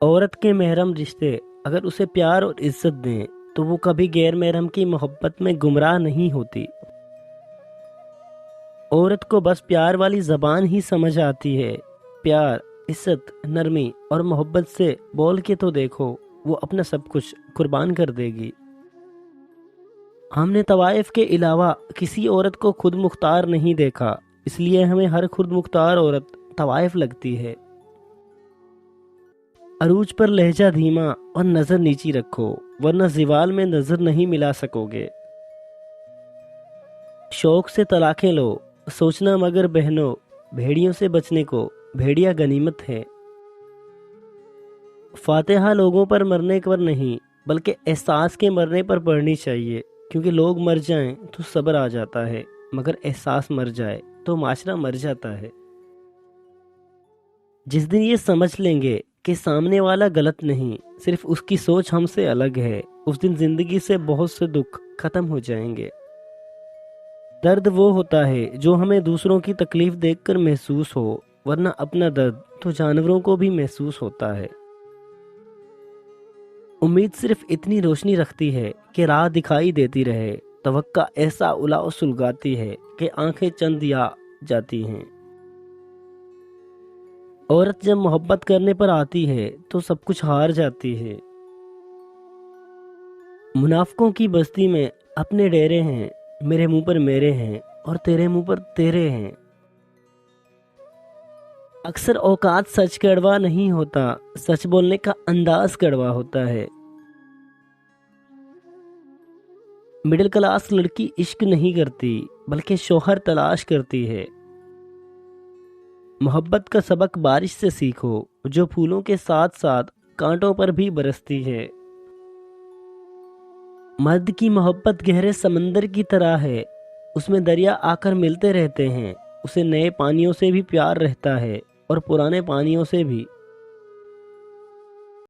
عورت کے محرم رشتے اگر اسے پیار اور عزت دیں تو وہ کبھی غیر محرم کی محبت میں گمراہ نہیں ہوتی۔ عورت کو بس پیار والی زبان ہی سمجھ آتی ہے۔ پیار، عزت، نرمی اور محبت سے بول کے تو دیکھو، وہ اپنا سب کچھ قربان کر دے گی۔ ہم نے طوائف کے علاوہ کسی عورت کو خود مختار نہیں دیکھا، اس لیے ہمیں ہر خود مختار عورت طوائف لگتی ہے۔ عروج پر لہجہ دھیما اور نظر نیچی رکھو، ورنہ زوال میں نظر نہیں ملا سکو گے۔ شوق سے طلاقیں لو، سوچنا مگر بہنوں، بھیڑیوں سے بچنے کو بھیڑیا غنیمت ہے۔ فاتحہ لوگوں پر مرنے پر نہیں بلکہ احساس کے مرنے پر پڑھنی چاہیے، کیونکہ لوگ مر جائیں تو صبر آ جاتا ہے، مگر احساس مر جائے تو معاشرہ مر جاتا ہے۔ جس دن یہ سمجھ لیں گے کہ سامنے والا غلط نہیں، صرف اس کی سوچ ہم سے الگ ہے، اس دن زندگی سے بہت سے دکھ ختم ہو جائیں گے۔ درد وہ ہوتا ہے جو ہمیں دوسروں کی تکلیف دیکھ کر محسوس ہو، ورنہ اپنا درد تو جانوروں کو بھی محسوس ہوتا ہے۔ امید صرف اتنی روشنی رکھتی ہے کہ راہ دکھائی دیتی رہے، توقع ایسا الاؤ سلگاتی ہے کہ آنکھیں چند یا جاتی ہیں۔ عورت جب محبت کرنے پر آتی ہے تو سب کچھ ہار جاتی ہے۔ منافقوں کی بستی میں اپنے ڈیرے ہیں، میرے منہ پر میرے ہیں اور تیرے منہ پر تیرے ہیں۔ اکثر اوقات سچ کڑوا نہیں ہوتا، سچ بولنے کا انداز کڑوا ہوتا ہے۔ مڈل کلاس لڑکی عشق نہیں کرتی بلکہ شوہر تلاش کرتی ہے۔ محبت کا سبق بارش سے سیکھو، جو پھولوں کے ساتھ ساتھ کانٹوں پر بھی برستی ہے۔ مرد کی محبت گہرے سمندر کی طرح ہے، اس میں دریا آ کر ملتے رہتے ہیں، اسے نئے پانیوں سے بھی پیار رہتا ہے اور پرانے پانیوں سے بھی۔